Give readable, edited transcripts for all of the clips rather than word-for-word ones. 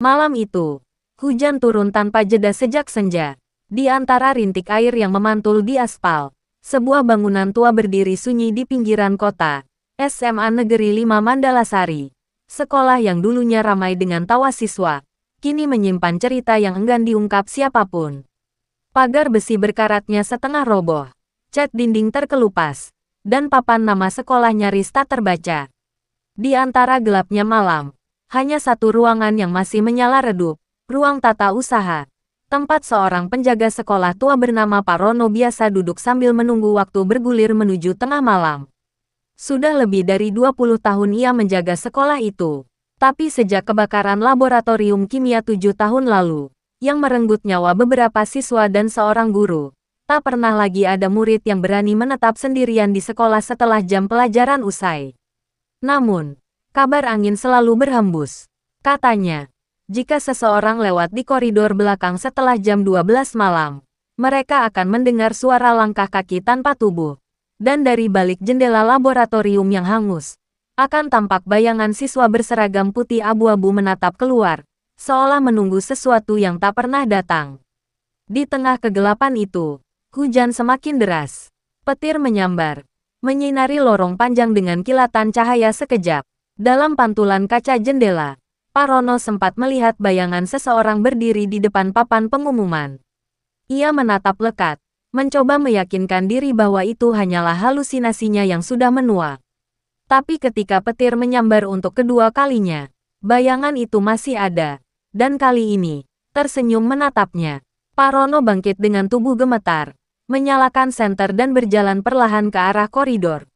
Malam itu, hujan turun tanpa jeda sejak senja. Di antara rintik air yang memantul di aspal, sebuah bangunan tua berdiri sunyi di pinggiran kota, SMA Negeri 5 Mandalasari. Sekolah yang dulunya ramai dengan tawa siswa, kini menyimpan cerita yang enggan diungkap siapapun. Pagar besi berkaratnya setengah roboh, cat dinding terkelupas, dan papan nama sekolah nyaris tak terbaca. Di antara gelapnya malam, hanya satu ruangan yang masih menyala redup, ruang tata usaha. Tempat seorang penjaga sekolah tua bernama Pak Rono biasa duduk sambil menunggu waktu bergulir menuju tengah malam. Sudah lebih dari 20 tahun ia menjaga sekolah itu. Tapi sejak kebakaran laboratorium kimia 7 tahun lalu, yang merenggut nyawa beberapa siswa dan seorang guru, tak pernah lagi ada murid yang berani menetap sendirian di sekolah setelah jam pelajaran usai. Namun, kabar angin selalu berhembus. Katanya, jika seseorang lewat di koridor belakang setelah jam 12 malam, mereka akan mendengar suara langkah kaki tanpa tubuh. Dan dari balik jendela laboratorium yang hangus, akan tampak bayangan siswa berseragam putih abu-abu menatap keluar, seolah menunggu sesuatu yang tak pernah datang. Di tengah kegelapan itu, hujan semakin deras. Petir menyambar, menyinari lorong panjang dengan kilatan cahaya sekejap. Dalam pantulan kaca jendela, Pak Rono sempat melihat bayangan seseorang berdiri di depan papan pengumuman. Ia menatap lekat, mencoba meyakinkan diri bahwa itu hanyalah halusinasinya yang sudah menua. Tapi ketika petir menyambar untuk kedua kalinya, bayangan itu masih ada, dan kali ini, tersenyum menatapnya. Pak Rono bangkit dengan tubuh gemetar, menyalakan senter dan berjalan perlahan ke arah koridor.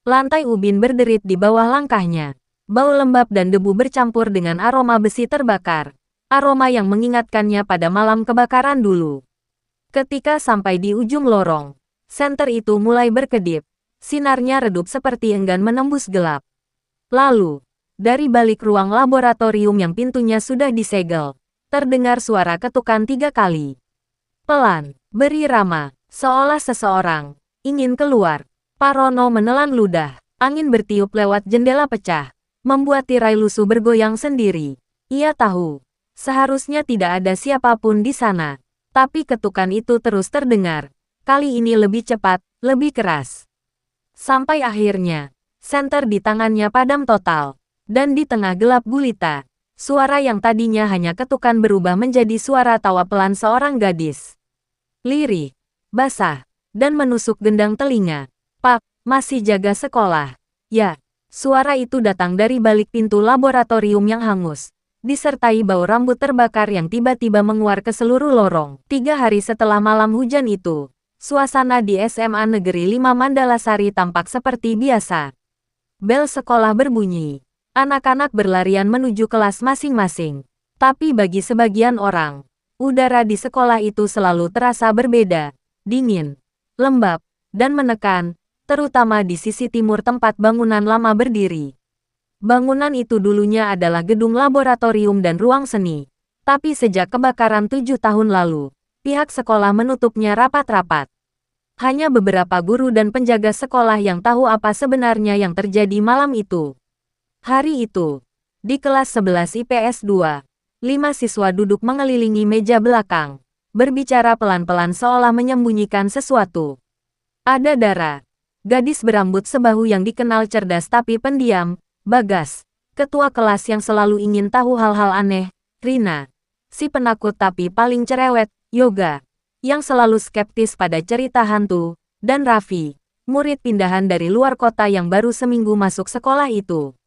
Lantai ubin berderit di bawah langkahnya. Bau lembab dan debu bercampur dengan aroma besi terbakar. Aroma yang mengingatkannya pada malam kebakaran dulu. Ketika sampai di ujung lorong, senter itu mulai berkedip. Sinarnya redup seperti enggan menembus gelap. Lalu, dari balik ruang laboratorium yang pintunya sudah disegel, terdengar suara ketukan 3 kali. Pelan, berirama, seolah seseorang ingin keluar. Pak Rono menelan ludah. Angin bertiup lewat jendela pecah, membuat tirai lusuh bergoyang sendiri. Ia tahu, seharusnya tidak ada siapapun di sana. Tapi ketukan itu terus terdengar. Kali ini lebih cepat, lebih keras. Sampai akhirnya, senter di tangannya padam total. Dan di tengah gelap gulita, suara yang tadinya hanya ketukan berubah menjadi suara tawa pelan seorang gadis. Lirih, basah, dan menusuk gendang telinga. "Pak, masih jaga sekolah?" "Ya." Suara itu datang dari balik pintu laboratorium yang hangus, disertai bau rambut terbakar yang tiba-tiba menguar ke seluruh lorong. 3 hari setelah malam hujan itu, suasana di SMA Negeri 5 Mandalasari tampak seperti biasa. Bel sekolah berbunyi. Anak-anak berlarian menuju kelas masing-masing. Tapi bagi sebagian orang, udara di sekolah itu selalu terasa berbeda, dingin, lembab, dan menekan, terutama di sisi timur tempat bangunan lama berdiri. Bangunan itu dulunya adalah gedung laboratorium dan ruang seni. Tapi sejak kebakaran 7 tahun lalu, pihak sekolah menutupnya rapat-rapat. Hanya beberapa guru dan penjaga sekolah yang tahu apa sebenarnya yang terjadi malam itu. Hari itu, di kelas 11 IPS 2, 5 siswa duduk mengelilingi meja belakang, berbicara pelan-pelan seolah menyembunyikan sesuatu. Ada Dara, gadis berambut sebahu yang dikenal cerdas tapi pendiam, Bagas, ketua kelas yang selalu ingin tahu hal-hal aneh, Rina, si penakut tapi paling cerewet, Yoga, yang selalu skeptis pada cerita hantu, dan Raffi, murid pindahan dari luar kota yang baru seminggu masuk sekolah itu.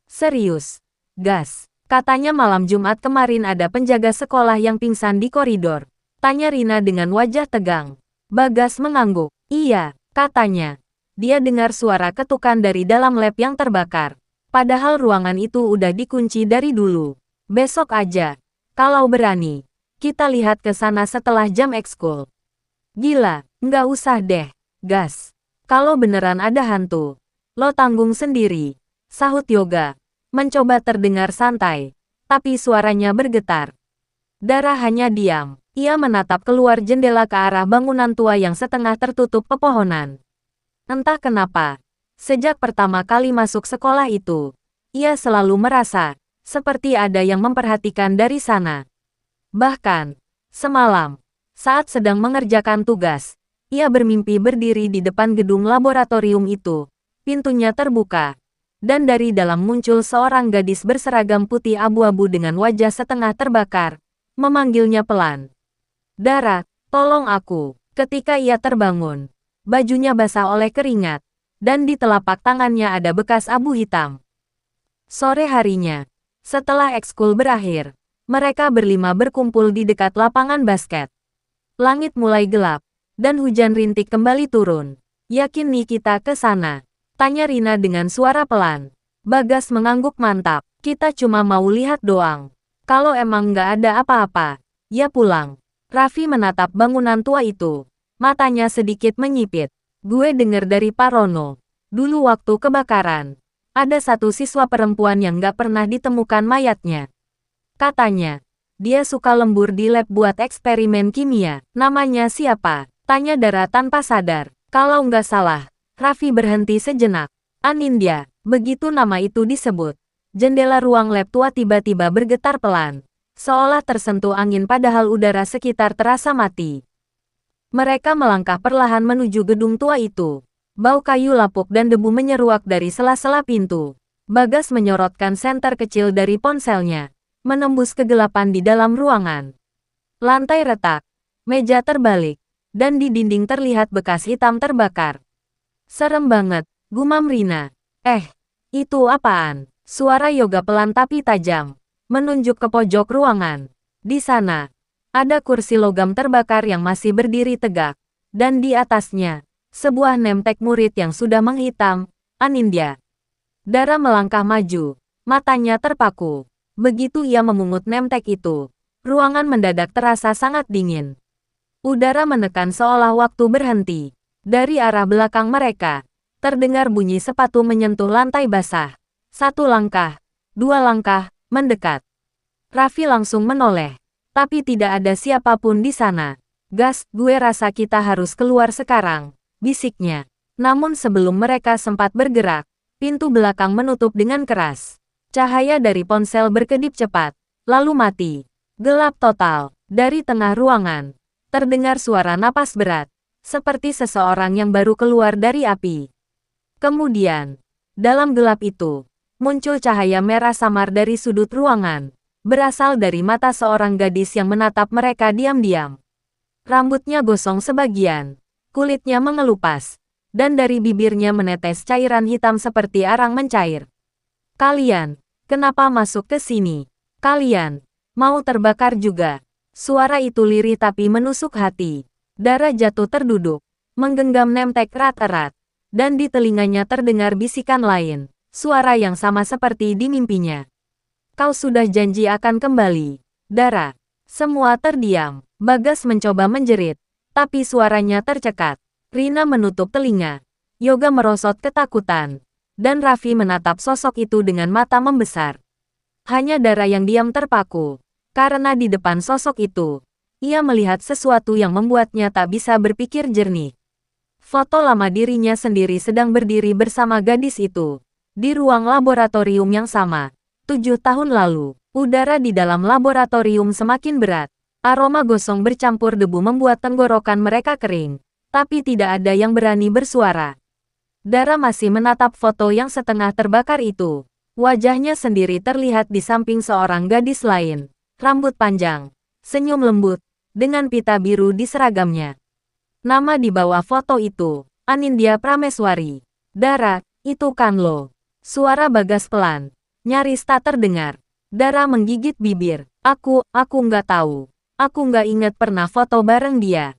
"Serius, Gas, katanya malam Jumat kemarin ada penjaga sekolah yang pingsan di koridor," tanya Rina dengan wajah tegang. Bagas mengangguk. "Iya," katanya. Dia dengar suara ketukan dari dalam lab yang terbakar. Padahal ruangan itu udah dikunci dari dulu. "Besok aja, kalau berani, kita lihat ke sana setelah jam ekskul." "Gila, nggak usah deh, Gas. Kalau beneran ada hantu, lo tanggung sendiri," sahut Yoga. Mencoba terdengar santai, tapi suaranya bergetar. Dara hanya diam. Ia menatap keluar jendela ke arah bangunan tua yang setengah tertutup pepohonan. Entah kenapa, sejak pertama kali masuk sekolah itu, ia selalu merasa Seperti ada yang memperhatikan dari sana. Bahkan, semalam, saat sedang mengerjakan tugas, ia bermimpi berdiri di depan gedung laboratorium itu. Pintunya terbuka, dan dari dalam muncul seorang gadis berseragam putih abu-abu dengan wajah setengah terbakar, memanggilnya pelan. Dara, tolong aku. Ketika ia terbangun, bajunya basah oleh keringat, dan di telapak tangannya ada bekas abu hitam. Sore harinya, setelah ekskul berakhir, mereka berlima berkumpul di dekat lapangan basket. Langit mulai gelap, dan hujan rintik kembali turun. Yakin nih kita ke sana? Tanya Rina dengan suara pelan. Bagas mengangguk mantap. Kita cuma mau lihat doang. Kalau emang nggak ada apa-apa, ya pulang. Raffi menatap bangunan tua itu. Matanya sedikit menyipit. Gue denger dari Pak Rono. Dulu waktu kebakaran, ada satu siswa perempuan yang nggak pernah ditemukan mayatnya. Katanya, dia suka lembur di lab buat eksperimen kimia. Namanya siapa? Tanya Dara tanpa sadar. Kalau nggak salah, Raffi berhenti sejenak. Anindya, begitu nama itu disebut. Jendela ruang lab tua tiba-tiba bergetar pelan. Seolah tersentuh angin padahal udara sekitar terasa mati. Mereka melangkah perlahan menuju gedung tua itu. Bau kayu lapuk dan debu menyeruak dari sela-sela pintu. Bagas menyorotkan senter kecil dari ponselnya, menembus kegelapan di dalam ruangan. Lantai retak, meja terbalik, dan di dinding terlihat bekas hitam terbakar. Serem banget, gumam Rina. Itu apaan? Suara Yoga pelan tapi tajam, menunjuk ke pojok ruangan. Di sana, ada kursi logam terbakar yang masih berdiri tegak, dan di atasnya, sebuah nemtek murid yang sudah menghitam. Anindya. Dara melangkah maju, matanya terpaku. Begitu ia memungut nemtek itu, ruangan mendadak terasa sangat dingin. Udara menekan seolah waktu berhenti. Dari arah belakang mereka, terdengar bunyi sepatu menyentuh lantai basah. Satu langkah, dua langkah, mendekat. Raffi langsung menoleh, tapi tidak ada siapapun di sana. Gas, gue rasa kita harus keluar sekarang, bisiknya. Namun sebelum mereka sempat bergerak, pintu belakang menutup dengan keras. Cahaya dari ponsel berkedip cepat, lalu mati. Gelap total. Dari tengah ruangan, terdengar suara napas berat, seperti seseorang yang baru keluar dari api. Kemudian, dalam gelap itu, muncul cahaya merah samar dari sudut ruangan, berasal dari mata seorang gadis yang menatap mereka diam-diam. Rambutnya gosong sebagian, kulitnya mengelupas, dan dari bibirnya menetes cairan hitam seperti arang mencair. Kalian, kenapa masuk ke sini? Kalian, mau terbakar juga? Suara itu lirih tapi menusuk hati. Dara jatuh terduduk, menggenggam nemtek erat-erat, dan di telinganya terdengar bisikan lain, suara yang sama seperti di mimpinya. Kau sudah janji akan kembali. Dara. Semua terdiam. Bagas mencoba menjerit, tapi suaranya tercekat. Rina menutup telinga. Yoga merosot ketakutan. Dan Raffi menatap sosok itu dengan mata membesar. Hanya Dara yang diam terpaku. Karena di depan sosok itu, ia melihat sesuatu yang membuatnya tak bisa berpikir jernih. Foto lama dirinya sendiri sedang berdiri bersama gadis itu. Di ruang laboratorium yang sama. 7 tahun lalu, udara di dalam laboratorium semakin berat. Aroma gosong bercampur debu membuat tenggorokan mereka kering. Tapi tidak ada yang berani bersuara. Dara masih menatap foto yang setengah terbakar itu. Wajahnya sendiri terlihat di samping seorang gadis lain. Rambut panjang, senyum lembut, dengan pita biru di seragamnya. Nama di bawah foto itu, Anindya Prameswari. Dara, itu kan lo. Suara Bagas pelan, nyaris tak terdengar. Dara menggigit bibir. Aku nggak tahu. Aku nggak inget pernah foto bareng dia.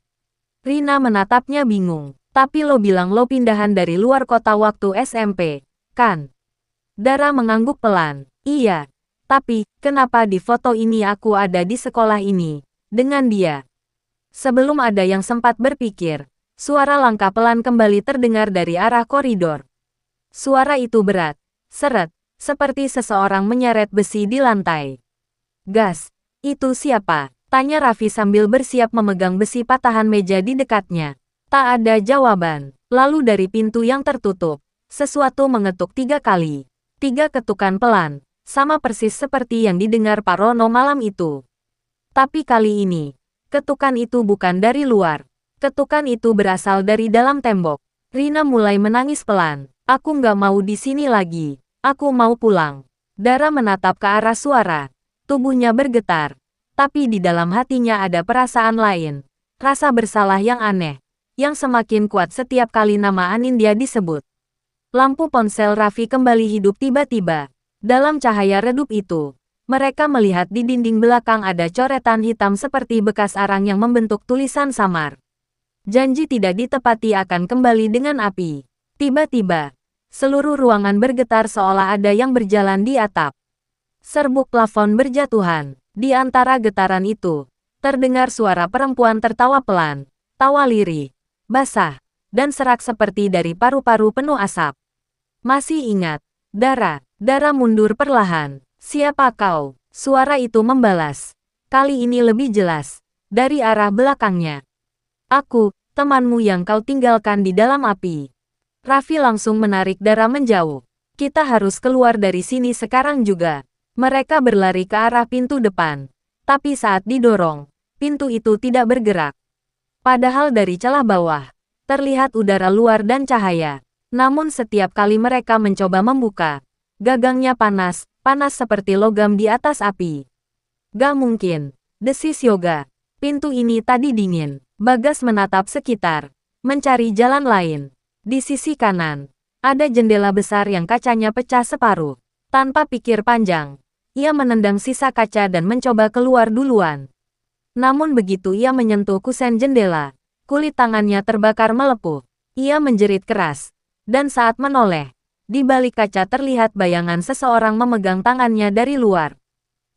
Rina menatapnya bingung. Tapi lo bilang lo pindahan dari luar kota waktu SMP, kan? Dara mengangguk pelan. Iya. Tapi, kenapa di foto ini aku ada di sekolah ini, dengan dia? Sebelum ada yang sempat berpikir, suara langkah pelan kembali terdengar dari arah koridor. Suara itu berat, seret, seperti seseorang menyeret besi di lantai. Gas, itu siapa? Tanya Raffi sambil bersiap memegang besi patahan meja di dekatnya. Tak ada jawaban. Lalu dari pintu yang tertutup, sesuatu mengetuk 3 kali. 3 ketukan pelan, Sama persis seperti yang didengar Parono malam itu. Tapi kali ini, ketukan itu bukan dari luar. Ketukan itu berasal dari dalam tembok. Rina mulai menangis pelan. Aku nggak mau di sini lagi. Aku mau pulang. Dara menatap ke arah suara. Tubuhnya bergetar. Tapi di dalam hatinya ada perasaan lain. Rasa bersalah yang aneh. Yang semakin kuat setiap kali nama Anindya disebut. Lampu ponsel Raffi kembali hidup tiba-tiba. Dalam cahaya redup itu, mereka melihat di dinding belakang ada coretan hitam seperti bekas arang yang membentuk tulisan samar. Janji tidak ditepati akan kembali dengan api. Tiba-tiba, seluruh ruangan bergetar seolah ada yang berjalan di atap. Serbuk plafon berjatuhan. Di antara getaran itu, terdengar suara perempuan tertawa pelan, tawa lirih, basah, dan serak seperti dari paru-paru penuh asap. Masih ingat, Dara? Dara mundur perlahan. Siapa kau? Suara itu membalas. Kali ini lebih jelas. Dari arah belakangnya. Aku, temanmu yang kau tinggalkan di dalam api. Raffi langsung menarik Dara menjauh. Kita harus keluar dari sini sekarang juga. Mereka berlari ke arah pintu depan. Tapi saat didorong, pintu itu tidak bergerak. Padahal dari celah bawah, terlihat udara luar dan cahaya. Namun setiap kali mereka mencoba membuka, gagangnya panas, panas seperti logam di atas api. Gak mungkin, desis Yoga. Pintu ini tadi dingin. Bagas menatap sekitar, mencari jalan lain. Di sisi kanan, ada jendela besar yang kacanya pecah separuh. Tanpa pikir panjang, ia menendang sisa kaca dan mencoba keluar duluan. Namun begitu ia menyentuh kusen jendela, kulit tangannya terbakar melepuh. Ia menjerit keras, dan saat menoleh, di balik kaca terlihat bayangan seseorang memegang tangannya dari luar.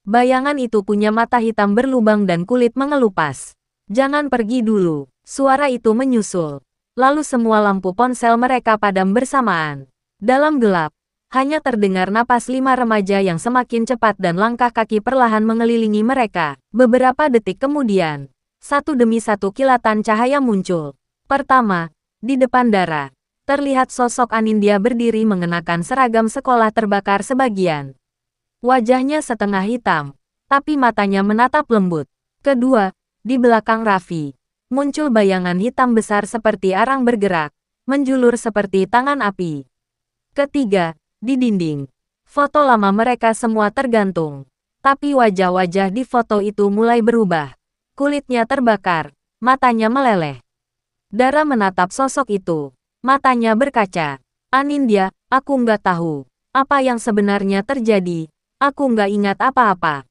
Bayangan itu punya mata hitam berlubang dan kulit mengelupas. Jangan pergi dulu, suara itu menyusul. Lalu semua lampu ponsel mereka padam bersamaan. Dalam gelap, hanya terdengar napas 5 remaja yang semakin cepat dan langkah kaki perlahan mengelilingi mereka. Beberapa detik kemudian, satu demi satu kilatan cahaya muncul. Pertama, di depan Dara, terlihat sosok Anindya berdiri mengenakan seragam sekolah terbakar sebagian. Wajahnya setengah hitam, tapi matanya menatap lembut. Kedua, di belakang Raffi, muncul bayangan hitam besar seperti arang bergerak, menjulur seperti tangan api. Ketiga, di dinding, foto lama mereka semua tergantung. Tapi wajah-wajah di foto itu mulai berubah. Kulitnya terbakar, matanya meleleh. Dara menatap sosok itu. Matanya berkaca. Anindya, aku nggak tahu apa yang sebenarnya terjadi. Aku nggak ingat apa-apa.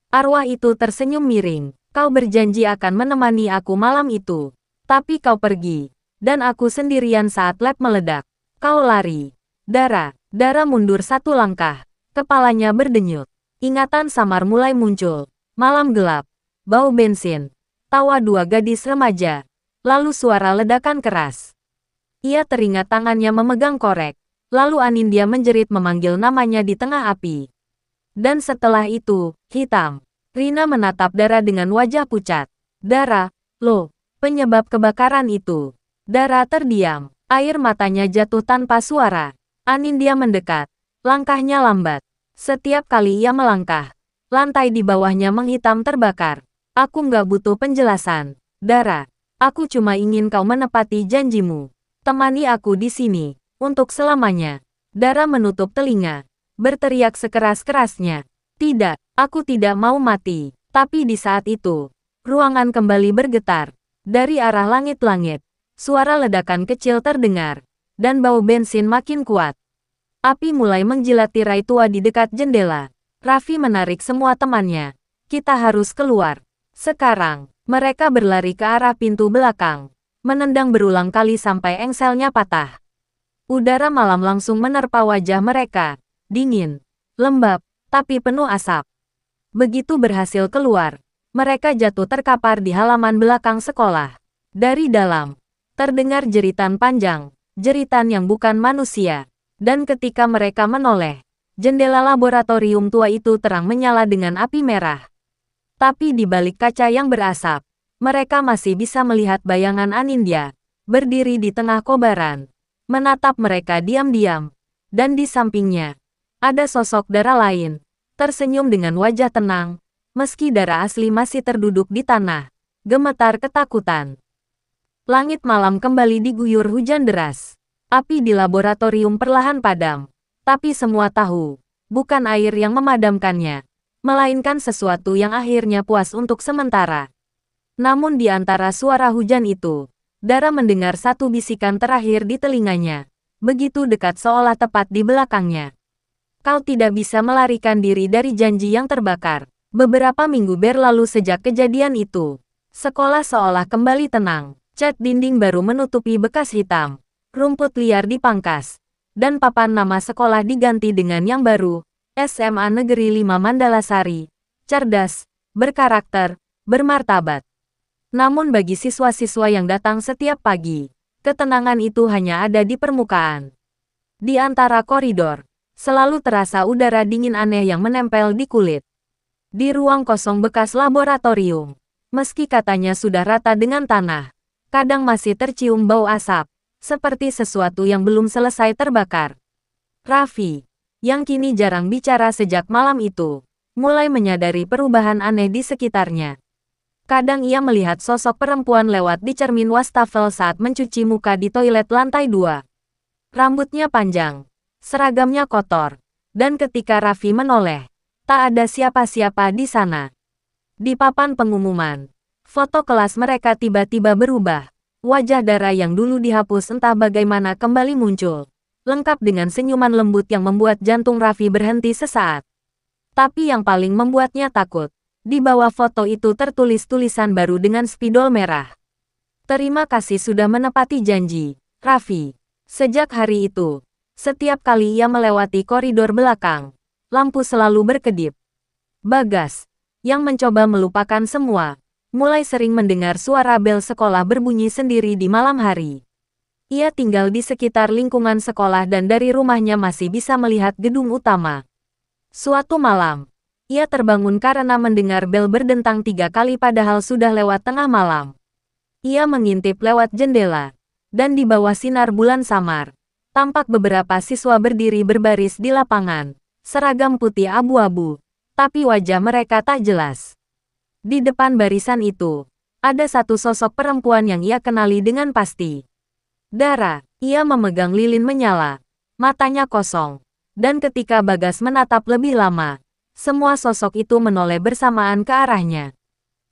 Arwah itu tersenyum miring. Kau berjanji akan menemani aku malam itu. Tapi kau pergi. Dan aku sendirian saat lab meledak. Kau lari. Dara mundur satu langkah. Kepalanya berdenyut. Ingatan samar mulai muncul. Malam gelap. Bau bensin. Tawa dua gadis remaja. Lalu suara ledakan keras. Ia teringat tangannya memegang korek. Lalu Anindya menjerit memanggil namanya di tengah api. Dan setelah itu, hitam. Rina menatap Dara dengan wajah pucat. Dara, loh, penyebab kebakaran itu. Dara terdiam. Air matanya jatuh tanpa suara. Anindya mendekat. Langkahnya lambat. Setiap kali ia melangkah, lantai di bawahnya menghitam terbakar. Aku nggak butuh penjelasan. Dara, aku cuma ingin kau menepati janjimu. Temani aku di sini, untuk selamanya. Dara menutup telinga, berteriak sekeras-kerasnya. Tidak, aku tidak mau mati. Tapi di saat itu, ruangan kembali bergetar. Dari arah langit-langit, suara ledakan kecil terdengar, dan bau bensin makin kuat. Api mulai menjilat tirai tua di dekat jendela. Raffi menarik semua temannya. Kita harus keluar. Sekarang, mereka berlari ke arah pintu belakang. Menendang berulang kali sampai engselnya patah. Udara malam langsung menerpa wajah mereka. Dingin, lembab, tapi penuh asap. Begitu berhasil keluar, mereka jatuh terkapar di halaman belakang sekolah. Dari dalam, terdengar jeritan panjang, jeritan yang bukan manusia. Dan ketika mereka menoleh, jendela laboratorium tua itu terang menyala dengan api merah. Tapi di balik kaca yang berasap, mereka masih bisa melihat bayangan Anindya, berdiri di tengah kobaran, menatap mereka diam-diam. Dan di sampingnya, Ada sosok Dara lain, tersenyum dengan wajah tenang, meski Dara asli masih terduduk di tanah, gemetar ketakutan. Langit malam kembali diguyur hujan deras. Api di laboratorium perlahan padam. Tapi semua tahu, bukan air yang memadamkannya, melainkan sesuatu yang akhirnya puas untuk sementara. Namun di antara suara hujan itu, Dara mendengar satu bisikan terakhir di telinganya, begitu dekat seolah tepat di belakangnya. Kau tidak bisa melarikan diri dari janji yang terbakar. Beberapa minggu berlalu sejak kejadian itu. Sekolah seolah kembali tenang. Cat dinding baru menutupi bekas hitam. Rumput liar dipangkas. Dan papan nama sekolah diganti dengan yang baru. SMA Negeri 5 Mandalasari. Cerdas, berkarakter, bermartabat. Namun bagi siswa-siswa yang datang setiap pagi, ketenangan itu hanya ada di permukaan. Di antara koridor, selalu terasa udara dingin aneh yang menempel di kulit. Di ruang kosong bekas laboratorium, meski katanya sudah rata dengan tanah, kadang masih tercium bau asap, seperti sesuatu yang belum selesai terbakar. Raffi, yang kini jarang bicara sejak malam itu, mulai menyadari perubahan aneh di sekitarnya. Kadang ia melihat sosok perempuan lewat di cermin wastafel saat mencuci muka di toilet lantai 2. Rambutnya panjang, seragamnya kotor, dan ketika Raffi menoleh, tak ada siapa-siapa di sana. Di papan pengumuman, foto kelas mereka tiba-tiba berubah. Wajah Dara yang dulu dihapus entah bagaimana kembali muncul, lengkap dengan senyuman lembut yang membuat jantung Raffi berhenti sesaat. Tapi yang paling membuatnya takut, di bawah foto itu tertulis tulisan baru dengan spidol merah. Terima kasih sudah menepati janji, Raffi. Sejak hari itu, setiap kali ia melewati koridor belakang, lampu selalu berkedip. Bagas, yang mencoba melupakan semua, mulai sering mendengar suara bel sekolah berbunyi sendiri di malam hari. Ia tinggal di sekitar lingkungan sekolah dan dari rumahnya masih bisa melihat gedung utama. Suatu malam, ia terbangun karena mendengar bel berdentang 3 kali padahal sudah lewat tengah malam. Ia mengintip lewat jendela, dan di bawah sinar bulan samar, tampak beberapa siswa berdiri berbaris di lapangan, seragam putih abu-abu, tapi wajah mereka tak jelas. Di depan barisan itu, ada satu sosok perempuan yang ia kenali dengan pasti. Dara, ia memegang lilin menyala, matanya kosong, dan ketika Bagas menatap lebih lama, semua sosok itu menoleh bersamaan ke arahnya.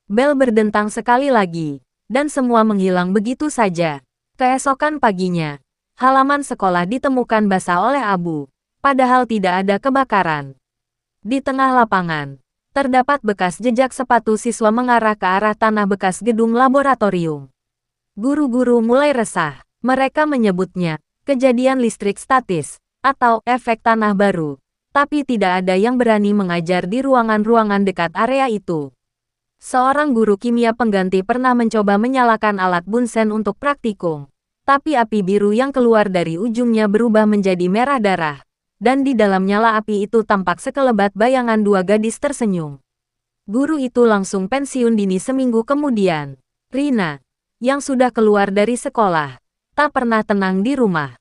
Bel berdentang sekali lagi, dan semua menghilang begitu saja. Keesokan paginya, halaman sekolah ditemukan basah oleh abu, padahal tidak ada kebakaran. Di tengah lapangan, terdapat bekas jejak sepatu siswa mengarah ke arah tanah bekas gedung laboratorium. Guru-guru mulai resah. Mereka menyebutnya kejadian listrik statis atau efek tanah baru, tapi tidak ada yang berani mengajar di ruangan-ruangan dekat area itu. Seorang guru kimia pengganti pernah mencoba menyalakan alat bunsen untuk praktikum, tapi api biru yang keluar dari ujungnya berubah menjadi merah darah, dan di dalam nyala api itu tampak sekelebat bayangan 2 gadis tersenyum. Guru itu langsung pensiun dini seminggu kemudian. Rina, yang sudah keluar dari sekolah, tak pernah tenang di rumah.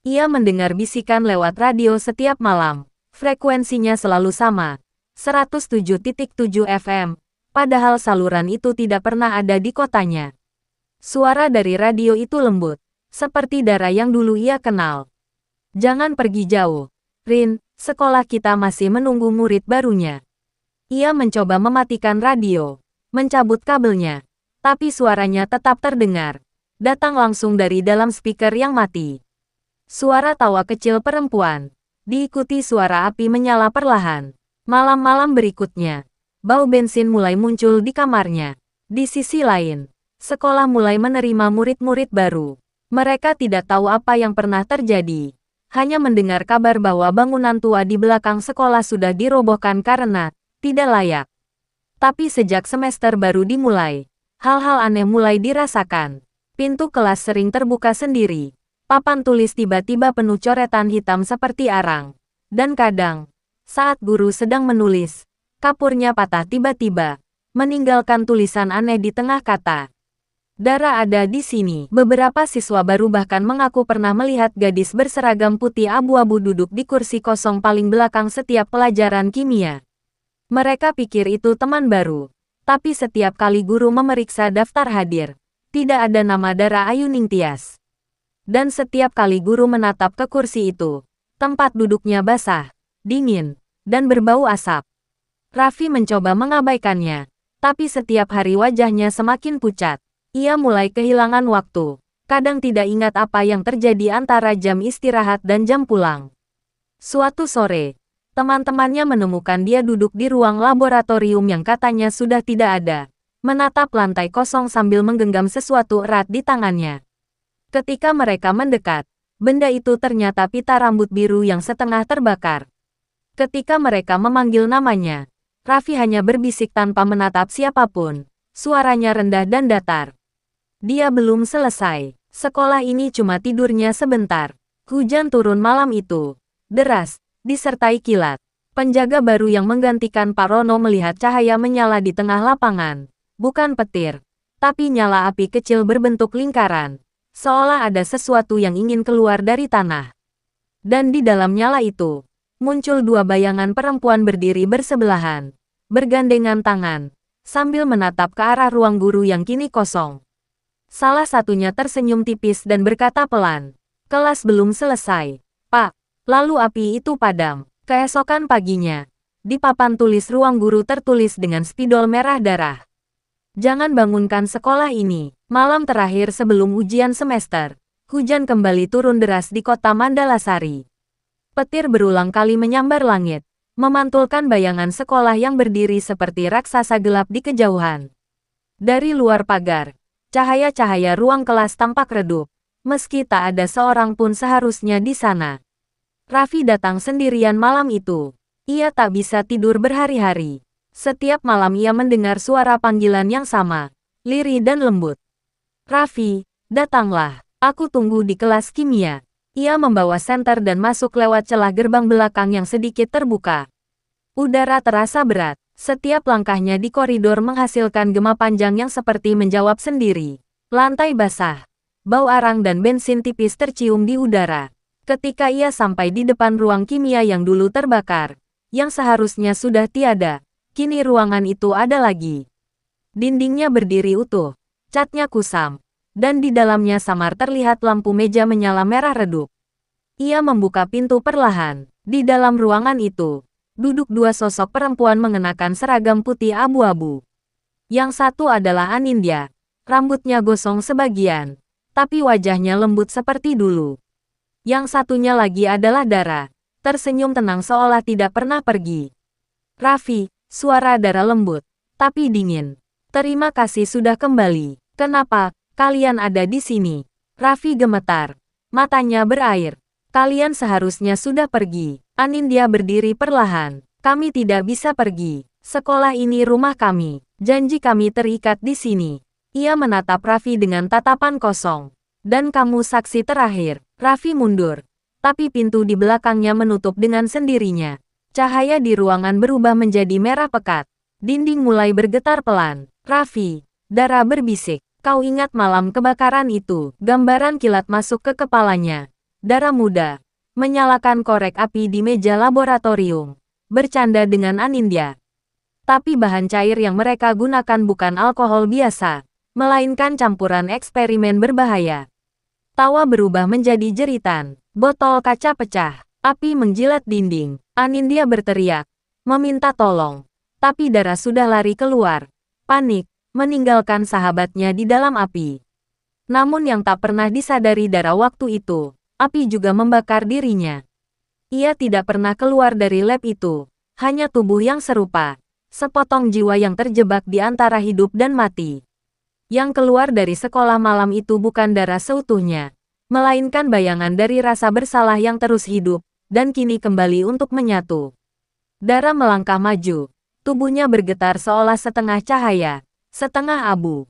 Ia mendengar bisikan lewat radio setiap malam, frekuensinya selalu sama, 107.7 FM. Padahal saluran itu tidak pernah ada di kotanya. Suara dari radio itu lembut, seperti Dara yang dulu ia kenal. Jangan pergi jauh, Rin, sekolah kita masih menunggu murid barunya. Ia mencoba mematikan radio, mencabut kabelnya, tapi suaranya tetap terdengar, datang langsung dari dalam speaker yang mati. Suara tawa kecil perempuan, diikuti suara api menyala perlahan. Malam-malam berikutnya, bau bensin mulai muncul di kamarnya. Di sisi lain, sekolah mulai menerima murid-murid baru. Mereka tidak tahu apa yang pernah terjadi. Hanya mendengar kabar bahwa bangunan tua di belakang sekolah sudah dirobohkan karena tidak layak. Tapi sejak semester baru dimulai, hal-hal aneh mulai dirasakan. Pintu kelas sering terbuka sendiri. Papan tulis tiba-tiba penuh coretan hitam seperti arang. Dan kadang, saat guru sedang menulis, kapurnya patah tiba-tiba, meninggalkan tulisan aneh di tengah kata. Dara ada di sini. Beberapa siswa baru bahkan mengaku pernah melihat gadis berseragam putih abu-abu duduk di kursi kosong paling belakang setiap pelajaran kimia. Mereka pikir itu teman baru. Tapi setiap kali guru memeriksa daftar hadir, tidak ada nama Dara Ayu Ningtyas. Dan setiap kali guru menatap ke kursi itu, tempat duduknya basah, dingin, dan berbau asap. Raffi mencoba mengabaikannya, tapi setiap hari wajahnya semakin pucat. Ia mulai kehilangan waktu, kadang tidak ingat apa yang terjadi antara jam istirahat dan jam pulang. Suatu sore, teman-temannya menemukan dia duduk di ruang laboratorium yang katanya sudah tidak ada, menatap lantai kosong sambil menggenggam sesuatu erat di tangannya. Ketika mereka mendekat, benda itu ternyata pita rambut biru yang setengah terbakar. Ketika mereka memanggil namanya, Raffi hanya berbisik tanpa menatap siapapun, suaranya rendah dan datar. Dia belum selesai. Sekolah ini cuma tidurnya sebentar. Hujan turun malam itu. Deras, disertai kilat. Penjaga baru yang menggantikan Pak Rono melihat cahaya menyala di tengah lapangan. Bukan petir, tapi nyala api kecil berbentuk lingkaran. Seolah ada sesuatu yang ingin keluar dari tanah. Dan di dalam nyala itu, muncul dua bayangan perempuan berdiri bersebelahan, bergandengan tangan, sambil menatap ke arah ruang guru yang kini kosong. Salah satunya tersenyum tipis dan berkata pelan, "Kelas belum selesai, Pak." Lalu api itu padam. Keesokan paginya, di papan tulis ruang guru tertulis dengan spidol merah darah, "Jangan bangunkan sekolah ini." Malam terakhir sebelum ujian semester, hujan kembali turun deras di kota Mandalasari. Petir berulang kali menyambar langit, memantulkan bayangan sekolah yang berdiri seperti raksasa gelap di kejauhan. Dari luar pagar, cahaya-cahaya ruang kelas tampak redup, meski tak ada seorang pun seharusnya di sana. Raffi datang sendirian malam itu. Ia tak bisa tidur berhari-hari. Setiap malam ia mendengar suara panggilan yang sama, lirih dan lembut. "Raffi, datanglah. Aku tunggu di kelas kimia." Ia membawa senter dan masuk lewat celah gerbang belakang yang sedikit terbuka. Udara terasa berat. Setiap langkahnya di koridor menghasilkan gema panjang yang seperti menjawab sendiri. Lantai basah, bau arang dan bensin tipis tercium di udara. Ketika ia sampai di depan ruang kimia yang dulu terbakar, yang seharusnya sudah tiada, kini ruangan itu ada lagi. Dindingnya berdiri utuh, catnya kusam, dan di dalamnya samar terlihat lampu meja menyala merah redup. Ia membuka pintu perlahan. Di dalam ruangan itu, duduk dua sosok perempuan mengenakan seragam putih abu-abu. Yang satu adalah Anindya, rambutnya gosong sebagian, tapi wajahnya lembut seperti dulu. Yang satunya lagi adalah Dara, tersenyum tenang seolah tidak pernah pergi. "Raffi," suara Dara lembut, tapi dingin. "Terima kasih sudah kembali. Kenapa kalian ada di sini?" Raffi gemetar, matanya berair. "Kalian seharusnya sudah pergi." Anindya berdiri perlahan. "Kami tidak bisa pergi. Sekolah ini rumah kami. Janji kami terikat di sini." Ia menatap Raffi dengan tatapan kosong. "Dan kamu saksi terakhir." Raffi mundur. Tapi pintu di belakangnya menutup dengan sendirinya. Cahaya di ruangan berubah menjadi merah pekat. Dinding mulai bergetar pelan. "Raffi," Dara berbisik. "Kau ingat malam kebakaran itu?" Gambaran kilat masuk ke kepalanya. Dara muda, menyalakan korek api di meja laboratorium, bercanda dengan Anindya. Tapi bahan cair yang mereka gunakan bukan alkohol biasa, melainkan campuran eksperimen berbahaya. Tawa berubah menjadi jeritan, botol kaca pecah, api menjilat dinding. Anindya berteriak, meminta tolong. Tapi Dara sudah lari keluar, panik, meninggalkan sahabatnya di dalam api. Namun yang tak pernah disadari Dara waktu itu, api juga membakar dirinya. Ia tidak pernah keluar dari lab itu, hanya tubuh yang serupa, sepotong jiwa yang terjebak di antara hidup dan mati. Yang keluar dari sekolah malam itu bukan Dara seutuhnya, melainkan bayangan dari rasa bersalah yang terus hidup, dan kini kembali untuk menyatu. Dara melangkah maju, tubuhnya bergetar seolah setengah cahaya, setengah abu.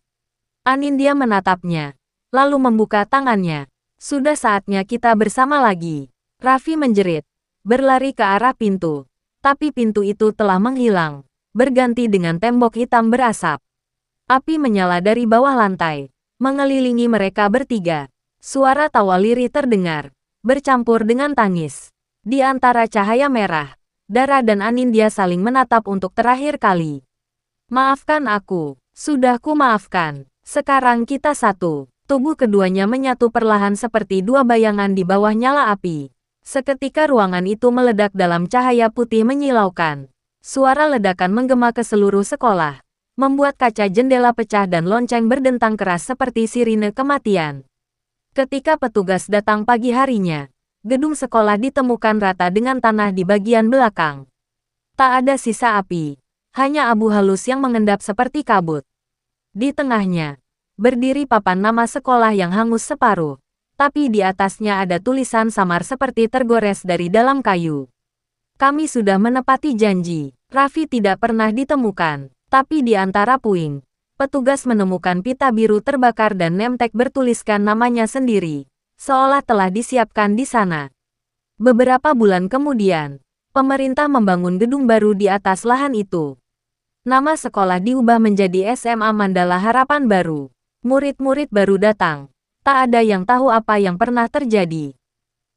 Anindya menatapnya, lalu membuka tangannya. "Sudah saatnya kita bersama lagi." Raffi menjerit, berlari ke arah pintu. Tapi pintu itu telah menghilang, berganti dengan tembok hitam berasap. Api menyala dari bawah lantai, mengelilingi mereka bertiga. Suara tawa lirih terdengar, bercampur dengan tangis. Di antara cahaya merah, Dara dan Anindya saling menatap untuk terakhir kali. Maafkan aku, sudah ku maafkan. Sekarang kita satu. Tubuh keduanya menyatu perlahan seperti dua bayangan di bawah nyala api. Seketika ruangan itu meledak dalam cahaya putih menyilaukan. Suara ledakan menggema ke seluruh sekolah, membuat kaca jendela pecah dan lonceng berdentang keras seperti sirine kematian. Ketika petugas datang pagi harinya, gedung sekolah ditemukan rata dengan tanah di bagian belakang. Tak ada sisa api, hanya abu halus yang mengendap seperti kabut. Di tengahnya, berdiri papan nama sekolah yang hangus separuh, tapi di atasnya ada tulisan samar seperti tergores dari dalam kayu. Kami sudah menepati janji. Raffi tidak pernah ditemukan, tapi di antara puing, petugas menemukan pita biru terbakar dan nemtek bertuliskan namanya sendiri, seolah telah disiapkan di sana. Beberapa bulan kemudian, pemerintah membangun gedung baru di atas lahan itu. Nama sekolah diubah menjadi SMA Mandala Harapan Baru. Murid-murid baru datang. Tak ada yang tahu apa yang pernah terjadi.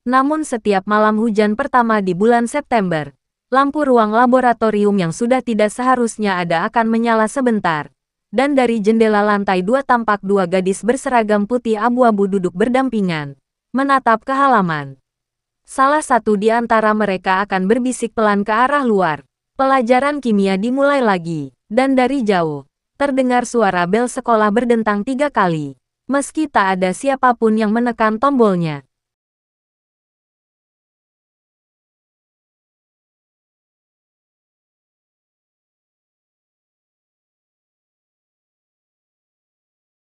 Namun setiap malam hujan pertama di bulan September, lampu ruang laboratorium yang sudah tidak seharusnya ada akan menyala sebentar. Dan dari jendela lantai 2 tampak dua gadis berseragam putih abu-abu duduk berdampingan, menatap ke halaman. Salah satu di antara mereka akan berbisik pelan ke arah luar. Pelajaran kimia dimulai lagi, dan dari jauh, terdengar suara bel sekolah berdentang 3 kali. Meski tak ada siapapun yang menekan tombolnya.